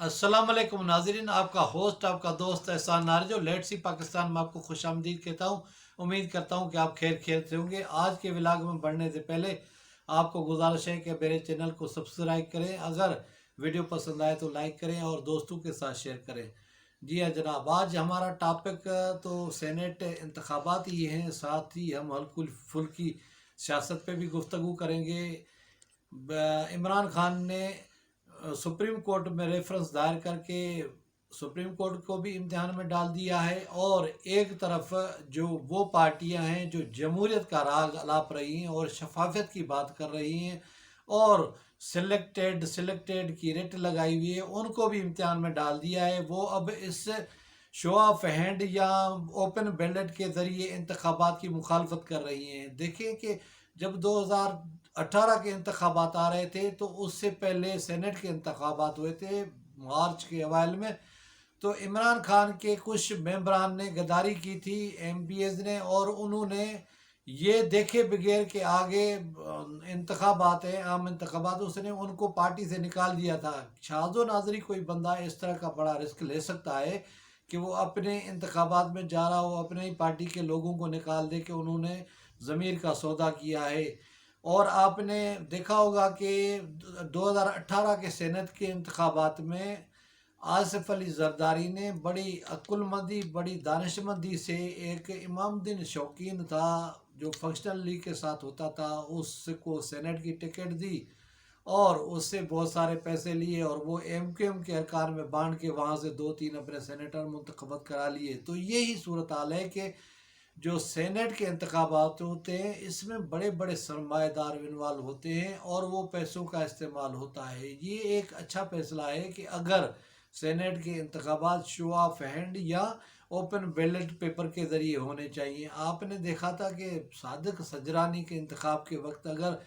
अस्सलाम वालेकुम नाजरीन, आपका होस्ट आपका दोस्त एहसान नारजो लेट सी पाकिस्तान में आपको खुश आमदीद कहता हूँ। उम्मीद करता हूँ कि आप खैर खैर से होंगे। आज के व्लॉग में बढ़ने से पहले आपको गुजारिश है कि मेरे चैनल को सब्सक्राइब करें, अगर वीडियो पसंद आए तो लाइक करें और दोस्तों के साथ शेयर करें। जी हाँ जनाब, आज हमारा टॉपिक तो सेनेट इंतखाबात ही हैं, साथ ही हम हल्की फुल्की सियासत पे भी गुफ्तगू करेंगे। इमरान खान ने सुप्रीम कोर्ट में रेफरेंस दायर करके सुप्रीम कोर्ट को भी इम्तिहान में डाल दिया है, और एक तरफ जो वो पार्टियां हैं जो जमहूरियत का राग अलाप रही हैं और शफाफियत की बात कर रही हैं और सिलेक्टेड की रेट लगाई हुई है, उनको भी इम्तिहान में डाल दिया है। वो अब इस शो ऑफ हैंड या ओपन बैलेट के ज़रिए इंतखाबात की मुखालफत कर रही हैं। देखें कि जब 2018 के इंतखाबात आ रहे थे तो उससे पहले सेनेट के इंतखाबात हुए थे मार्च के अवाइल में। तो इमरान खान के कुछ मेंबरान ने गद्दारी की थी एमपीएस ने, और उन्होंने ये देखे बगैर के आगे इंतखाबात है आम इंतखाबात, उसने उनको पार्टी से निकाल दिया था। शाहजो नाजरी कोई बंदा इस तरह का बड़ा रिस्क ले सकता है कि वो अपने इंतखाबात में जा रहा हो, अपने ही पार्टी के लोगों को निकाल दे कि उन्होंने ज़मीर का सौदा किया है। और आपने देखा होगा कि 2018 के सेनेट के इंतखाबात में आसिफ अली जरदारी ने बड़ी अक्लमंदी बड़ी दानिशमंदी से, एक इमामुद्दीन शौकीन था जो फंक्शनल लीग के साथ होता था, उसको सेनेट की टिकट दी और उससे बहुत सारे पैसे लिए और वो एमक्यूएम के अरकान में बांट के वहाँ से दो तीन अपने सेनेटर मुंतखबत करा लिए। तो यही सूरत हाल है कि जो सेनेट के इंतखाबात होते हैं इसमें बड़े बड़े सरमाएदार इन्वॉल्व होते हैं और वो पैसों का इस्तेमाल होता है। ये एक अच्छा फैसला है कि अगर सेनेट के इंतखाबात शो ऑफ हैंड या ओपन बैलेट पेपर के ज़रिए होने चाहिए। आपने देखा था कि सादिक सजरानी के इंतखाब के वक्त अगर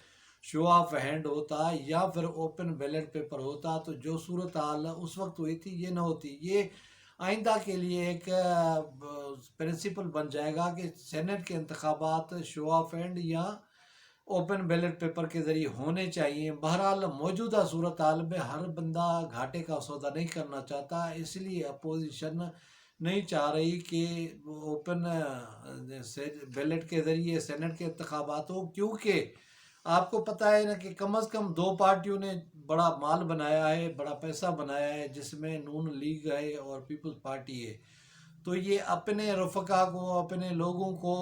शो ऑफ हैंड होता या फिर ओपन बैलेट पेपर होता तो जो सूरत हाल उस वक्त हुई थी ये ना होती। ये आइंदा के लिए एक प्रिंसिपल बन जाएगा कि सेनेट के इंतखाबात शो ऑफ हैंड या ओपन बैलेट पेपर के ज़रिए होने चाहिए। बहरहाल मौजूदा सूरत हाल में हर बंदा घाटे का सौदा नहीं करना चाहता, इसलिए अपोजिशन नहीं चाह रही कि ओपन से बैलेट के ज़रिए सेनेट के इंतखाबात हो, क्योंकि आपको पता है ना कि कम अज़ कम दो पार्टियों ने बड़ा माल बनाया है, बड़ा पैसा बनाया है, जिसमें नून लीग है और पीपल्स पार्टी है। तो ये अपने रफ़का को अपने लोगों को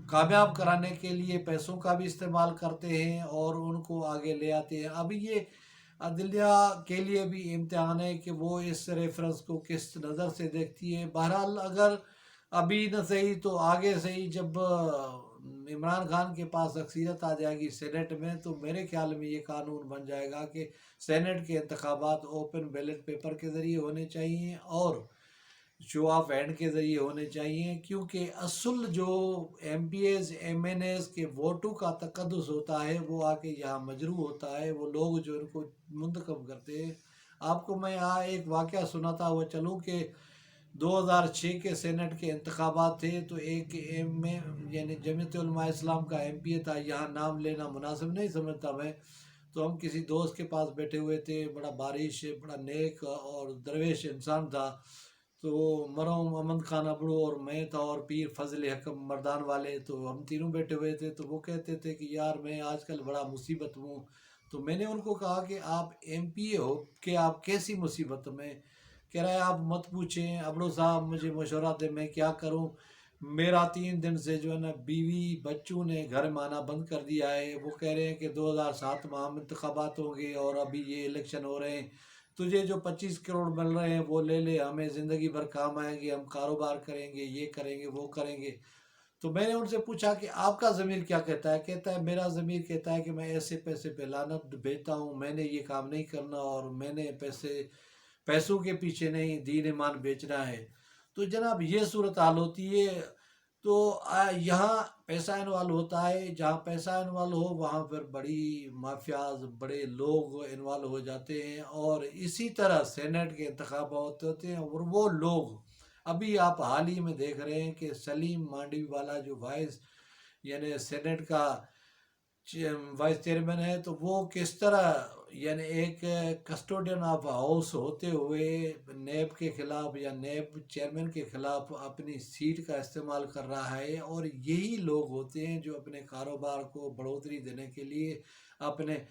कामयाब कराने के लिए पैसों का भी इस्तेमाल करते हैं और उनको आगे ले आते हैं। अभी ये अदलिया के लिए भी इम्तिहान है कि वो इस रेफरेंस को किस नज़र से देखती है। बहरहाल अगर अभी न सही तो आगे से ही जब इमरान खान के पास अक्सरियत आ जाएगी सेनेट में, तो मेरे ख्याल में ये कानून बन जाएगा कि सेनेट के इंतखाबात ओपन बैलेट पेपर के ज़रिए होने चाहिए और शो ऑफ हैंड के ज़रिए होने चाहिए, क्योंकि असल जो M P S M N S के वोटों का तकद्दुस होता है वो आके यहाँ मजरू होता है, वो लोग जो इनको मुंतखब करते हैं। आपको मैं यहाँ एक वाक़या सुनाता हुआ चलूँ कि 2006 के सेनेट के इंतखाबात थे, तो एक एम यानी जमीयत उलमा इस्लाम का एम पी ए था, यहाँ नाम लेना मुनासिब नहीं समझता मैं। तो हम किसी दोस्त के पास बैठे हुए थे, बड़ा बारिश बड़ा नेक और दरवेश इंसान था। तो मरहूम अमन खान अबड़ू और मैं था और पीर फजल हकम मर्दान वाले, तो हम तीनों बैठे हुए थे। तो वो कहते थे कि यार मैं आजकल बड़ा मुसीबत में हूँ। तो मैंने उनको कहा कि आप एमपीए हो कि आप कैसी मुसीबत में? कह रहा है आप मत पूछें अबड़ो साहब, मुझे मशवरा दे मैं क्या करूँ। मेरा 3 दिन से जो है ना बीवी बच्चों ने घर में आना बंद कर दिया है। वो कह रहे हैं कि 2007 में आम इंतखाबात होंगे और अभी ये इलेक्शन हो रहे हैं, तुझे जो 25 करोड़ मिल रहे हैं वो ले ले, हमें ज़िंदगी भर काम आएंगे, हम कारोबार करेंगे, ये करेंगे वो करेंगे। तो मैंने उनसे पूछा कि आपका ज़मीर क्या कहता है? कहता है मेरा ज़मीर कहता है कि मैं ऐसे पैसे पे लानत भेजता हूँ, मैंने ये काम नहीं करना और मैंने पैसों के पीछे नहीं दीन ईमान बेचना है। तो जनाब ये सूरत हाल होती है। तो यहाँ पैसा इन्वॉल्व होता है, जहाँ पैसा इन्वॉल्व हो वहाँ फिर बड़ी माफियाज बड़े लोग इन्वॉल्व हो जाते हैं और इसी तरह सेनेट के इंतखाबात होते हैं। और वो लोग अभी आप हाल ही में देख रहे हैं कि सलीम मांडवी वाला जो वाइस यानी सेनेट का वाइस चेयरमैन है, तो वो किस तरह यानी एक कस्टोडियन ऑफ हाउस होते हुए नेब के खिलाफ या नेब चेयरमैन के खिलाफ अपनी सीट का इस्तेमाल कर रहा है। और यही लोग होते हैं जो अपने कारोबार को बढ़ोतरी देने के लिए, अपने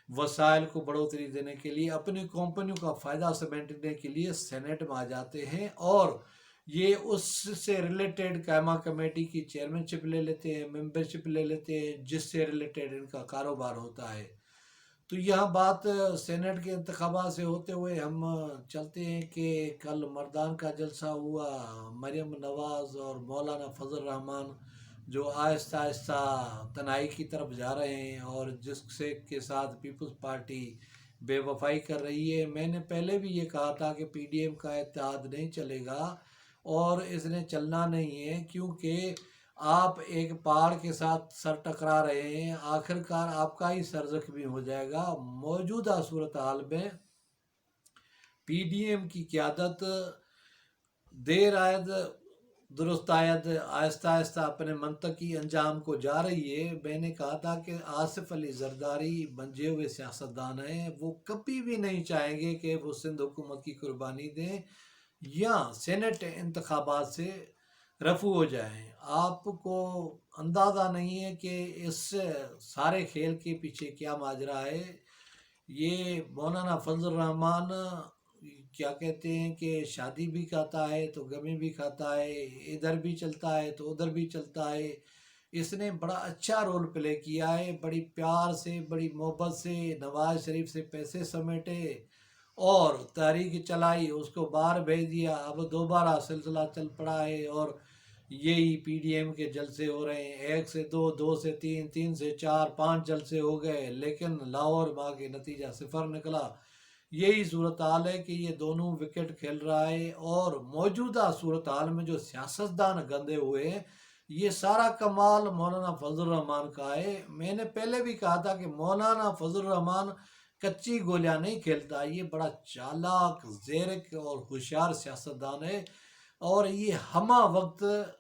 वसाइल को बढ़ोतरी देने के लिए, अपनी कंपनियों का फ़ायदा समेटने के लिए सेनेट में आ जाते हैं, और ये उससे रिलेटेड कायमा कमेटी की चेयरमैनशिप ले लेते हैं, मेंबरशिप ले लेते हैं, जिससे रिलेटेड इनका कारोबार होता है। तो यह बात सेनेट के इंतखाबात से होते हुए हम चलते हैं कि कल मर्दान का जलसा हुआ। मरियम नवाज़ और मौलाना फजल रहमान जो आहिस्ता आहिस्ता तनाई की तरफ जा रहे हैं, और जिससे के साथ पीपल्स पार्टी बेवफाई कर रही है। मैंने पहले भी ये कहा था कि पीडीएम का इत्तेहाद नहीं चलेगा और इसने चलना नहीं है, क्योंकि आप एक पहाड़ के साथ सर टकरा रहे हैं, आखिरकार आपका ही सर जख्मी हो जाएगा। मौजूदा सूरत हाल में पीडीएम की क़यादत देर आयद दुरुस्त आयद आहिस्ता आहिस्ता अपने मंतकी अंजाम को जा रही है। मैंने कहा था कि आसिफ अली जरदारी मंजे हुए सियासतदान हैं, वो कभी भी नहीं चाहेंगे कि वो सिंध हुकूमत की कुर्बानी दें या सेनेट इंतखाबात से रफू हो जाएं। आपको अंदाज़ा नहीं है कि इस सारे खेल के पीछे क्या माजरा है। ये मौलाना फजल रहमान क्या कहते हैं कि शादी भी खाता है तो गमी भी खाता है, इधर भी चलता है तो उधर भी चलता है। इसने बड़ा अच्छा रोल प्ले किया है, बड़ी प्यार से, बड़ी मोहब्बत से नवाज शरीफ से पैसे समेटे और तहरीक चलाई, उसको बाहर भेज दिया। अब दोबारा सिलसिला चल पड़ा है और यही पीडीएम के जलसे हो रहे हैं। 1 से 2, 2 से 3, 3 से 4, 5 जलसे हो गए, लेकिन लाहौर माँ के नतीजा 0 निकला। यही सूरत हाल है कि ये दोनों विकेट खेल रहा है, और मौजूदा सूरत हाल में जो सियासतदान गंदे हुए हैं, ये सारा कमाल मौलाना फजल रहमान का है। मैंने पहले भी कहा था कि मौलाना फजल रहमान कच्ची गोलियां नहीं खेलता, ये बड़ा चालाक, ज़ेरक और होशियार सियासतदान है। और ये हमा वक्त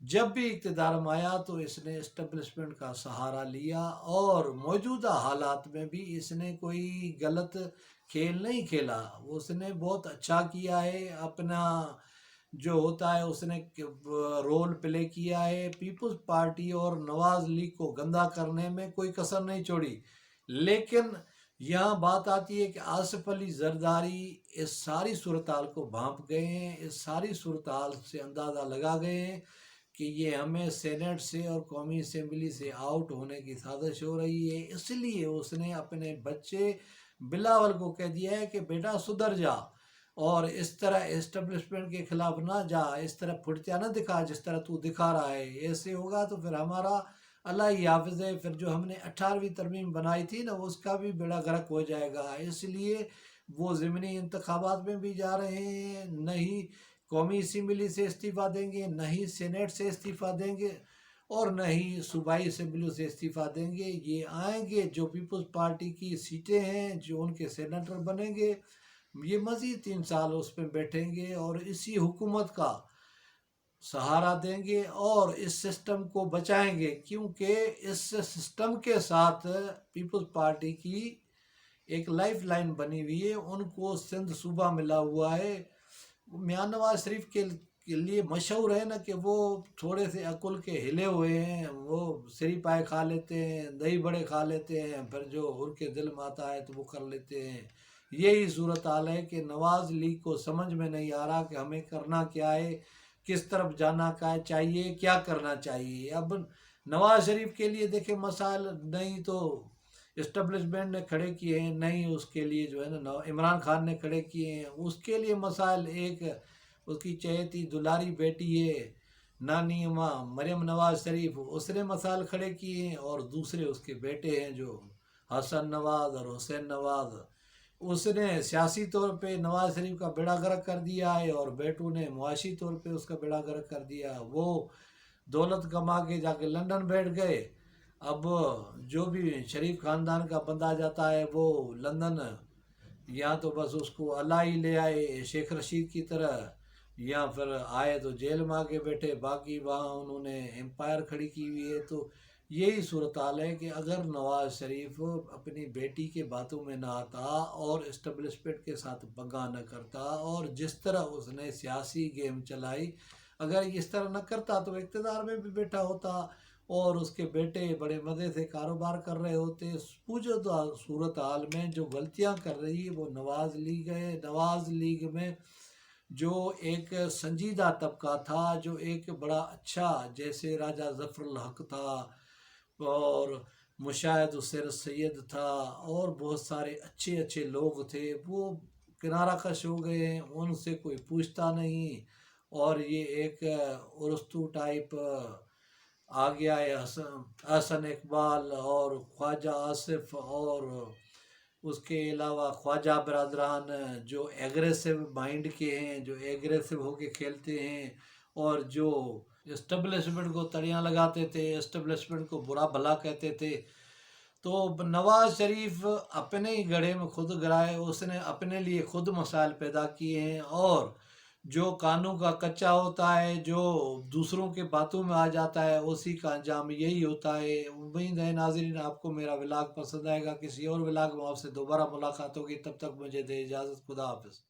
जब भी इक़्तिदार में आया तो इसने इस्टेब्लिशमेंट का सहारा लिया, और मौजूदा हालात में भी इसने कोई गलत खेल नहीं खेला। उसने बहुत अच्छा किया है, अपना जो होता है उसने रोल प्ले किया है। पीपल्स पार्टी और नवाज लीग को गंदा करने में कोई कसर नहीं छोड़ी। लेकिन यहाँ बात आती है कि आसिफ अली जरदारी इस सारी सूरत हाल को भांप गए हैं, इस सारी सूरत हाल से अंदाज़ा लगा गए हैं कि ये हमें सेनेट से और कौमी असम्बली से आउट होने की साजिश हो रही है। इसलिए उसने अपने बच्चे बिलावल को कह दिया है कि बेटा सुधर जा, और इस तरह इस्टेब्लिशमेंट के खिलाफ ना जा, इस तरह फुर्तियाँ ना दिखा जिस तरह तू दिखा रहा है। ऐसे होगा तो फिर हमारा अल्लाह ही हाफिज़ है, फिर जो हमने 18वीं तरमीम बनाई थी ना, उसका भी बेड़ा गर्क हो जाएगा। इसलिए वो ज़िमनी इंतखाबात में भी जा रहे हैं, नहीं कौमी असम्बली से इस्तीफ़ा देंगे, न ही सेनेट से इस्तीफ़ा देंगे, और न ही सूबाई असम्बली से इस्तीफ़ा देंगे। ये आएंगे जो पीपल्स पार्टी की सीटें हैं, जो उनके सेनेटर बनेंगे, ये मज़ीद 3 साल उस पर बैठेंगे और इसी हुकूमत का सहारा देंगे और इस सिस्टम को बचाएंगे, क्योंकि इस सिस्टम के साथ पीपल्स पार्टी की एक लाइफ लाइन बनी हुई है। उनको सिंध सूबा मिला हुआ है। मियाँ नवाज शरीफ के लिए मशहूर है ना कि वो थोड़े से अकुल के हिले हुए हैं, वो सरी पाए खा लेते हैं, दही बड़े खा लेते हैं, फिर जो उनके दिल में आता है तो वो कर लेते हैं। यही सूरत हाल है कि नवाज लीग को समझ में नहीं आ रहा कि हमें करना क्या है, किस तरफ जाना क्या चाहिए, क्या करना चाहिए। अब नवाज शरीफ के लिए देखें मसाइल नहीं तो इस्टबलिशमेंट ने खड़े किए हैं, नहीं उसके लिए जो है ना इमरान खान ने खड़े किए हैं। उसके लिए मसाइल एक उसकी चहेती दुलारी बेटी है नानी अम्मा मरियम नवाज शरीफ, उसने मसाइल खड़े किए हैं, और दूसरे उसके बेटे हैं जो हसन नवाज और हुसैन नवाज, उसने सियासी तौर पे नवाज शरीफ का बेड़ा गर्क कर दिया है, और बेटू ने मुआशी तौर पे उसका बेड़ा गर्क कर दिया। वो दौलत कमा के जाके लंदन बैठ गए। अब जो भी शरीफ ख़ानदान का बंदा जाता है वो लंदन, या तो बस उसको अल्लाह ही ले आए शेख रशीद की तरह, या फिर आए तो जेल में आके बैठे। बाकी वहाँ उन्होंने एम्पायर खड़ी की हुई है। तो یہی صورتحال ہے کہ اگر نواز شریف اپنی بیٹی کے باتوں میں نہ آتا اور اسٹیبلشمنٹ کے ساتھ پنگا نہ کرتا، اور جس طرح اس نے سیاسی گیم چلائی، اگر اس طرح نہ کرتا تو اقتدار میں بھی بیٹھا ہوتا اور اس کے بیٹے بڑے مزے سے کاروبار کر رہے ہوتے۔ موجودہ صورتحال میں جو غلطیاں کر رہی ہے وہ نواز لیگ میں جو ایک سنجیدہ طبقہ تھا، جو ایک بڑا اچھا، جیسے راجہ ظفر الحق تھا اور مشاہد حسین سید تھا اور بہت سارے اچھے اچھے لوگ تھے، وہ کنارہ کش ہو گئے ہیں، ان سے کوئی پوچھتا نہیں، اور یہ ایک ارسطو ٹائپ آ گیا ہے، حسن اقبال اور خواجہ آصف اور اس کے علاوہ خواجہ برادران جو ایگریسو مائنڈ کے ہیں، جو ایگریسو ہو کے کھیلتے ہیں اور جو اسٹیبلشمنٹ کو تڑیاں لگاتے تھے، اسٹیبلشمنٹ کو برا بھلا کہتے تھے۔ تو نواز شریف اپنے ہی گڑھے میں خود گرائے، اس نے اپنے لیے خود مسائل پیدا کیے ہیں، اور جو قانون کا کچا ہوتا ہے، جو دوسروں کے باتوں میں آ جاتا ہے، اسی کا انجام یہی ہوتا ہے۔ امید ہے ناظرین آپ کو میرا ولاگ پسند آئے گا، کسی اور ولاگ میں آپ سے دوبارہ ملاقات ہوگی، تب تک مجھے دے اجازت، خدا حافظ۔